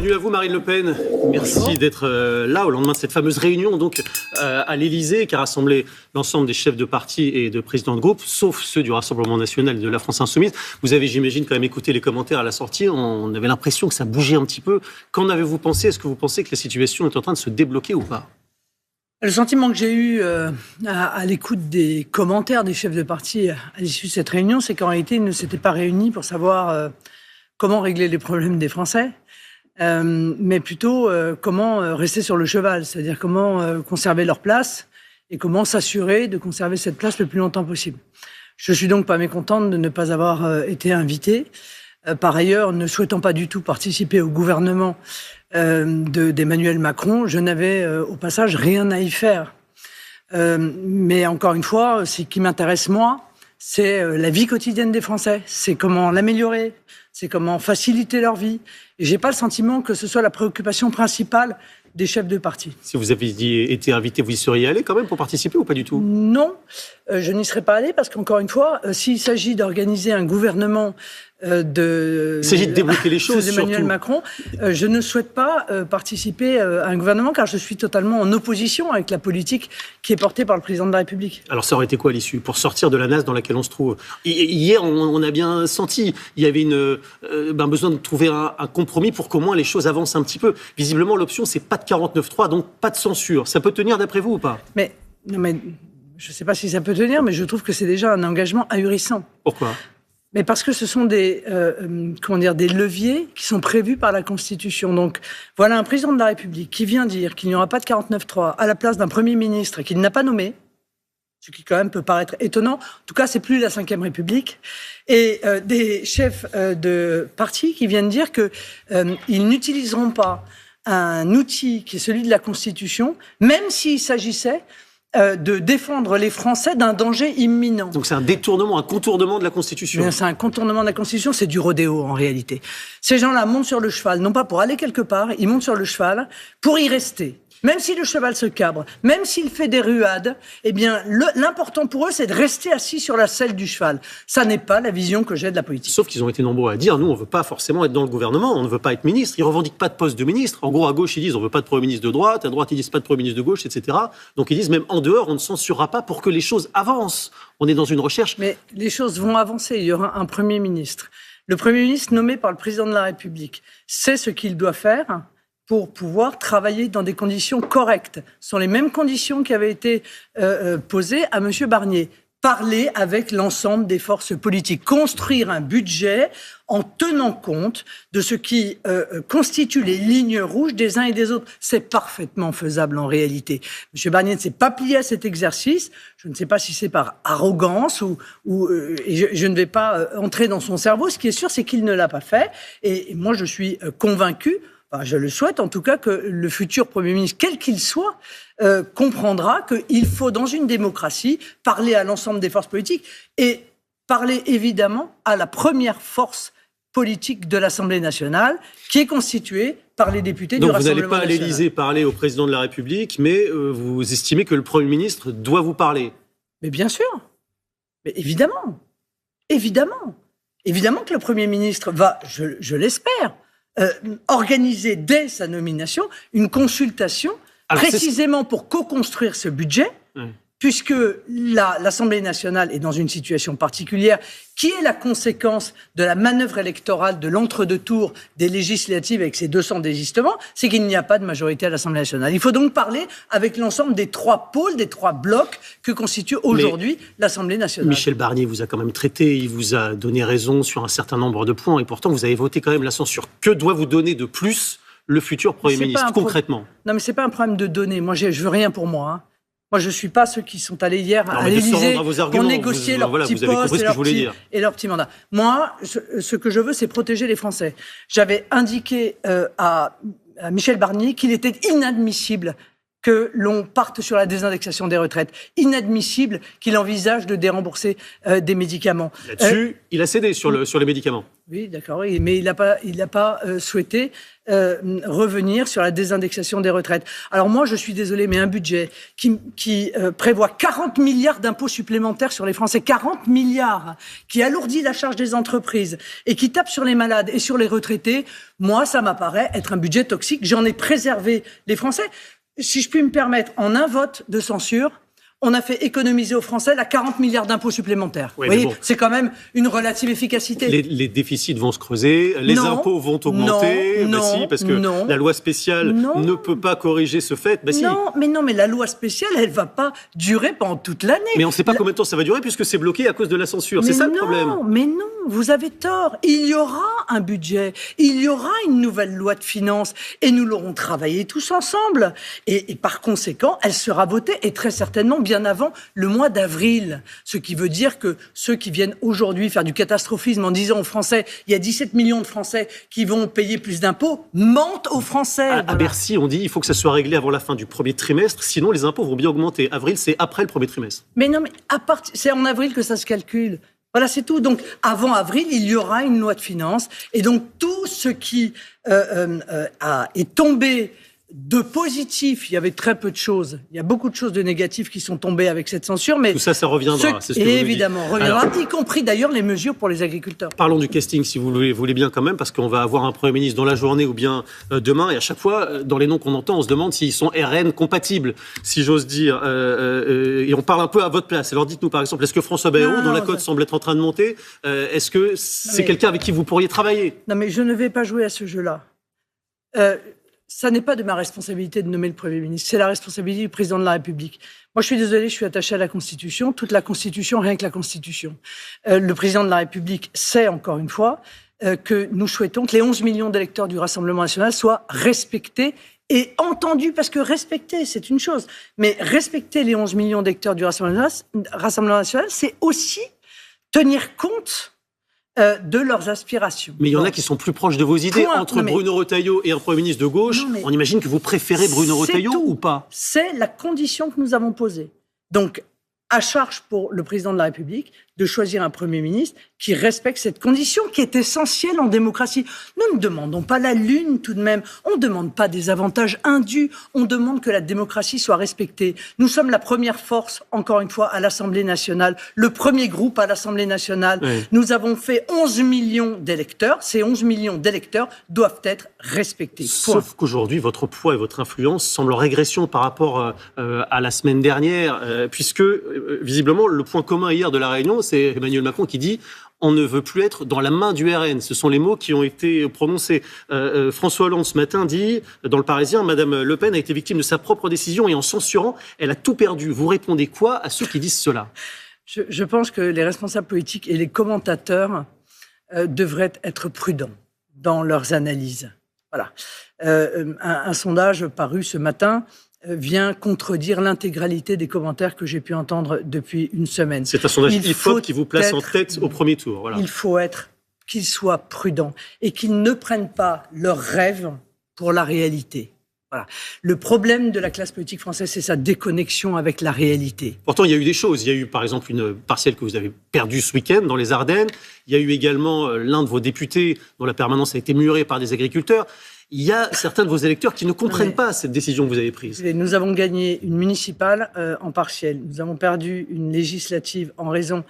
bienvenue à vous Marine Le Pen. Merci d'être là au lendemain de cette fameuse réunion donc, à l'Élysée qui a rassemblé l'ensemble des chefs de parti et de présidents de groupe, sauf ceux du Rassemblement national et de la France insoumise. Vous avez, j'imagine, quand même écouté les commentaires à la sortie. On avait l'impression que ça bougeait un petit peu. Qu'en avez-vous pensé? Est-ce que vous pensez que la situation est en train de se débloquer ou pas? Le sentiment que j'ai eu à l'écoute des commentaires des chefs de parti à l'issue de cette réunion, c'est qu'en réalité, ils ne s'étaient pas réunis pour savoir comment régler les problèmes des Français, mais plutôt comment rester sur le cheval, c'est-à-dire comment conserver leur place et comment s'assurer de conserver cette place le plus longtemps possible. Je suis donc pas mécontente de ne pas avoir été invitée. Par ailleurs, ne souhaitant pas du tout participer au gouvernement d'Emmanuel Macron, je n'avais au passage rien à y faire. Mais encore une fois, ce qui m'intéresse moi, c'est la vie quotidienne des Français, c'est comment l'améliorer, c'est comment faciliter leur vie. Et j'ai pas le sentiment que ce soit la préoccupation principale des chefs de parti. Si vous aviez été invité, vous y seriez allé quand même pour participer ou pas du tout? Non, je n'y serais pas allé parce qu'encore une fois, s'il s'agit d'organiser un gouvernement il s'agit de débloquer les choses d'Emmanuel Macron, je ne souhaite pas participer à un gouvernement car je suis totalement en opposition avec la politique qui est portée par le président de la République. Alors ça aurait été quoi l'issue pour sortir de la nasse dans laquelle on se trouve? Hier, on a bien senti, il y avait besoin de trouver un compromis pour qu'au moins les choses avancent un petit peu. Visiblement, l'option, c'est pas de 49.3, donc pas de censure. Ça peut tenir d'après vous ou pas? Mais je ne sais pas si ça peut tenir, mais je trouve que c'est déjà un engagement ahurissant. Pourquoi? Mais parce que ce sont des leviers qui sont prévus par la Constitution. Donc, voilà un président de la République qui vient dire qu'il n'y aura pas de 49.3 à la place d'un Premier ministre qu'il n'a pas nommé, ce qui quand même peut paraître étonnant. En tout cas, c'est plus la Ve République. Et des chefs de parti qui viennent dire qu'ils n'utiliseront pas un outil qui est celui de la Constitution, même s'il s'agissait de défendre les Français d'un danger imminent. Donc c'est un détournement, un contournement de la Constitution. C'est un contournement de la Constitution, c'est du rodéo en réalité. Ces gens-là montent sur le cheval, non pas pour aller quelque part, ils montent sur le cheval pour y rester. Même si le cheval se cabre, même s'il fait des ruades, eh bien, l'important pour eux, c'est de rester assis sur la selle du cheval. Ça n'est pas la vision que j'ai de la politique. Sauf qu'ils ont été nombreux à dire, nous, on ne veut pas forcément être dans le gouvernement, on ne veut pas être ministre. Ils ne revendiquent pas de poste de ministre. En gros, à gauche, ils disent, on ne veut pas de Premier ministre de droite. À droite, ils disent pas de Premier ministre de gauche, etc. Donc, ils disent, même en dehors, on ne censurera pas pour que les choses avancent. On est dans une recherche. Mais les choses vont avancer. Il y aura un Premier ministre. Le Premier ministre nommé par le Président de la République sait ce qu'il doit faire pour pouvoir travailler dans des conditions correctes. Ce sont les mêmes conditions qui avaient été posées à M. Barnier. Parler avec l'ensemble des forces politiques, construire un budget en tenant compte de ce qui constitue les lignes rouges des uns et des autres. C'est parfaitement faisable en réalité. M. Barnier ne s'est pas plié à cet exercice. Je ne sais pas si c'est par arrogance ou je ne vais pas entrer dans son cerveau. Ce qui est sûr, c'est qu'il ne l'a pas fait. Et moi, je suis convaincu, je le souhaite en tout cas, que le futur Premier ministre, quel qu'il soit, comprendra qu'il faut, dans une démocratie, parler à l'ensemble des forces politiques et parler évidemment à la première force politique de l'Assemblée nationale, qui est constituée par les députés du Rassemblement national. Donc vous n'allez pas à l'Élysée parler au président de la République, mais vous estimez que le Premier ministre doit vous parler? Mais bien sûr. Mais évidemment. Évidemment. Évidemment que le Premier ministre va, je l'espère, organiser dès sa nomination une consultation précisément pour co-construire ce budget, puisque l'Assemblée nationale est dans une situation particulière qui est la conséquence de la manœuvre électorale de l'entre-deux tours des législatives avec ses 200 désistements, c'est qu'il n'y a pas de majorité à l'Assemblée nationale. Il faut donc parler avec l'ensemble des trois pôles, des trois blocs que constitue aujourd'hui l'Assemblée nationale. Michel Barnier vous a quand même traité, il vous a donné raison sur un certain nombre de points, et pourtant vous avez voté quand même la censure. Que doit vous donner de plus le futur Premier ministre, concrètement? Non, mais c'est pas un problème de données. Moi, je veux rien pour moi. Moi, je suis pas ceux qui sont allés hier à l'Élysée pour négocier leur petit poste et leur petit mandat. Moi, ce que je veux, c'est protéger les Français. J'avais indiqué à Michel Barnier qu'il était inadmissible que l'on parte sur la désindexation des retraites. Inadmissible qu'il envisage de dérembourser des médicaments. Là-dessus, il a cédé sur les médicaments. Oui, d'accord, oui, mais il n'a pas souhaité revenir sur la désindexation des retraites. Alors moi, je suis désolé, mais un budget qui prévoit 40 milliards d'impôts supplémentaires sur les Français, 40 milliards, qui alourdit la charge des entreprises et qui tape sur les malades et sur les retraités, moi, ça m'apparaît être un budget toxique. J'en ai préservé les Français. Si je puis me permettre, en un vote de censure, on a fait économiser aux Français 40 milliards d'impôts supplémentaires. Oui, vous voyez, bon, c'est quand même une relative efficacité. Les déficits vont se creuser, les impôts vont augmenter. Si, parce que la loi spéciale ne peut pas corriger ce fait. Si. Mais la loi spéciale, elle ne va pas durer pendant toute l'année. Mais on ne sait pas combien de temps ça va durer puisque c'est bloqué à cause de la censure. C'est ça le problème. Mais non, vous avez tort. Il y aura un budget, il y aura une nouvelle loi de finances et nous l'aurons travaillé tous ensemble. Et par conséquent, elle sera votée et très certainement bien avant le mois d'avril. Ce qui veut dire que ceux qui viennent aujourd'hui faire du catastrophisme en disant aux Français, il y a 17 millions de Français qui vont payer plus d'impôts, mentent aux Français. À Bercy, on dit il faut que ça soit réglé avant la fin du premier trimestre, sinon les impôts vont bien augmenter. Avril, c'est après le premier trimestre. Mais non, c'est en avril que ça se calcule. Voilà, c'est tout. Donc, avant avril, il y aura une loi de finances. Et donc, tout ce qui est tombé de positif, il y avait très peu de choses. Il y a beaucoup de choses de négatives qui sont tombées avec cette censure. Mais tout ça, ça reviendra. C'est ce que évidemment, reviendra, y compris d'ailleurs les mesures pour les agriculteurs. Parlons du casting, si vous voulez bien quand même, parce qu'on va avoir un Premier ministre dans la journée ou bien demain. Et à chaque fois, dans les noms qu'on entend, on se demande s'ils sont RN compatibles, si j'ose dire. Et on parle un peu à votre place. Alors dites-nous, par exemple, est-ce que François Bayrou, dont la cote semble être en train de monter, est-ce que c'est quelqu'un avec qui vous pourriez travailler ? Non, mais je ne vais pas jouer à ce jeu-là. Ça n'est pas de ma responsabilité de nommer le Premier ministre, c'est la responsabilité du Président de la République. Moi, je suis désolé, je suis attaché à la Constitution, toute la Constitution, rien que la Constitution. Le Président de la République sait, encore une fois, que nous souhaitons que les 11 millions d'électeurs du Rassemblement national soient respectés et entendus, parce que respecter, c'est une chose, mais respecter les 11 millions d'électeurs du Rassemblement national, c'est aussi tenir compte de leurs aspirations. Mais il y en a qui sont plus proches de vos idées. Entre Bruno Retailleau et un Premier ministre de gauche, on imagine que vous préférez Bruno Retailleau ou pas ? C'est la condition que nous avons posée. Donc, à charge pour le Président de la République de choisir un Premier ministre qui respecte cette condition qui est essentielle en démocratie. Nous ne demandons pas la lune tout de même, on ne demande pas des avantages indus, on demande que la démocratie soit respectée. Nous sommes la première force, encore une fois, à l'Assemblée nationale, le premier groupe à l'Assemblée nationale. Oui. Nous avons fait 11 millions d'électeurs, ces 11 millions d'électeurs doivent être respectés. Sauf qu'aujourd'hui, votre poids et votre influence semblent en régression par rapport à la semaine dernière, puisque visiblement le point commun hier de la réunion, c'est Emmanuel Macron qui dit « on ne veut plus être dans la main du RN ». Ce sont les mots qui ont été prononcés. François Hollande, ce matin, dit dans Le Parisien, Madame Le Pen a été victime de sa propre décision et en censurant, elle a tout perdu. Vous répondez quoi à ceux qui disent cela ? Je pense que les responsables politiques et les commentateurs devraient être prudents dans leurs analyses. Voilà. Un sondage paru ce matin vient contredire l'intégralité des commentaires que j'ai pu entendre depuis une semaine. C'est un sondage IFOP qui vous place en tête au premier tour. Voilà. Il faut qu'ils soient prudents et qu'ils ne prennent pas leurs rêves pour la réalité. Voilà. Le problème de la classe politique française, c'est sa déconnexion avec la réalité. Pourtant, il y a eu des choses. Il y a eu, par exemple, une partielle que vous avez perdue ce week-end dans les Ardennes. Il y a eu également l'un de vos députés dont la permanence a été murée par des agriculteurs. Il y a certains de vos électeurs qui ne comprennent pas cette décision que vous avez prise. Nous avons gagné une municipale en partielle. Nous avons perdu une législative en raison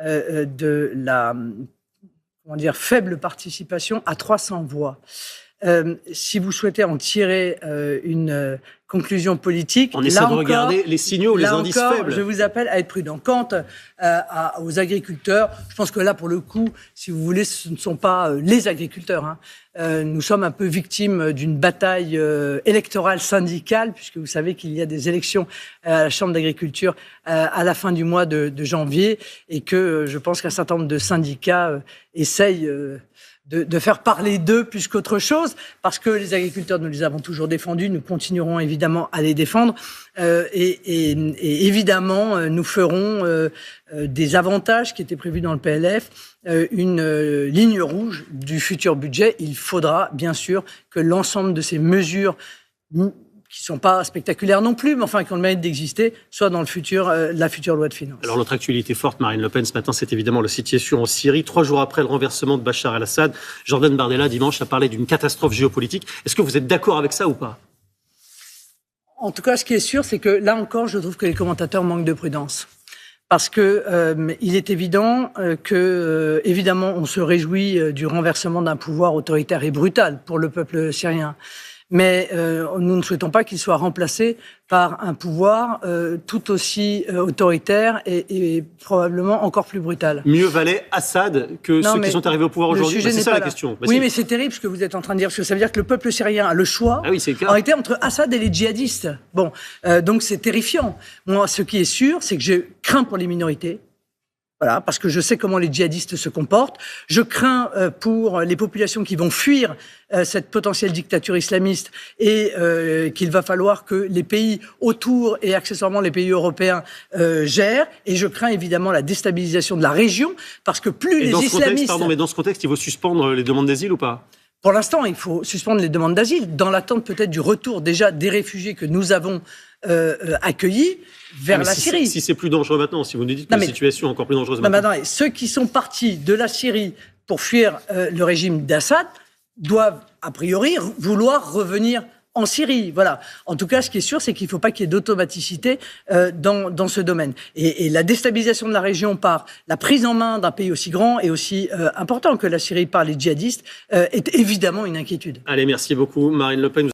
de la faible participation à 300 voix. Si vous souhaitez en tirer une conclusion politique, on essaie de regarder les signaux, les indices faibles. Je vous appelle à être prudent. Quant aux agriculteurs, je pense que là, pour le coup, si vous voulez, ce ne sont pas les agriculteurs. Nous sommes un peu victimes d'une bataille électorale syndicale, puisque vous savez qu'il y a des élections à la Chambre d'agriculture à la fin du mois de janvier, et que je pense qu'un certain nombre de syndicats essayent de faire parler d'eux plus qu'autre chose, parce que les agriculteurs, nous les avons toujours défendus, nous continuerons évidemment à les défendre, et évidemment, nous ferons des avantages qui étaient prévus dans le PLF, une ligne rouge du futur budget. Il faudra bien sûr que l'ensemble de ces mesures qui ne sont pas spectaculaires non plus, mais enfin qui ont le mérite d'exister, soit dans la future loi de finances. Alors l'autre actualité forte, Marine Le Pen, ce matin, c'est évidemment la situation en Syrie. 3 jours après le renversement de Bachar el-Assad, Jordan Bardella, dimanche, a parlé d'une catastrophe géopolitique. Est-ce que vous êtes d'accord avec ça ou pas ? En tout cas, ce qui est sûr, c'est que là encore, je trouve que les commentateurs manquent de prudence. Parce que il est évident que, évidemment, on se réjouit du renversement d'un pouvoir autoritaire et brutal pour le peuple syrien. Mais nous ne souhaitons pas qu'il soit remplacé par un pouvoir tout aussi autoritaire et probablement encore plus brutal. Mieux valait Assad que ceux qui sont arrivés au pouvoir aujourd'hui. C'est ça la question. Oui, mais c'est terrible ce que vous êtes en train de dire, parce que ça veut dire que le peuple syrien a le choix en réalité entre Assad et les djihadistes. Bon, donc c'est terrifiant. Moi, ce qui est sûr, c'est que je crains pour les minorités. Voilà, parce que je sais comment les djihadistes se comportent. Je crains pour les populations qui vont fuir cette potentielle dictature islamiste et qu'il va falloir que les pays autour et accessoirement les pays européens gèrent. Et je crains évidemment la déstabilisation de la région parce que plus les islamistes... Mais dans ce contexte, il faut suspendre les demandes d'asile ou pas ? Pour l'instant, il faut suspendre les demandes d'asile dans l'attente peut-être du retour déjà des réfugiés que nous avons accueillis vers la Syrie. Si c'est plus dangereux maintenant, si vous nous dites que la situation est encore plus dangereuse maintenant. Attendez, ceux qui sont partis de la Syrie pour fuir le régime d'Assad doivent, a priori, vouloir revenir en Syrie. Voilà. En tout cas, ce qui est sûr, c'est qu'il ne faut pas qu'il y ait d'automaticité dans ce domaine. Et la déstabilisation de la région par la prise en main d'un pays aussi grand et aussi important que la Syrie par les djihadistes est évidemment une inquiétude. Allez, merci beaucoup, Marine Le Pen.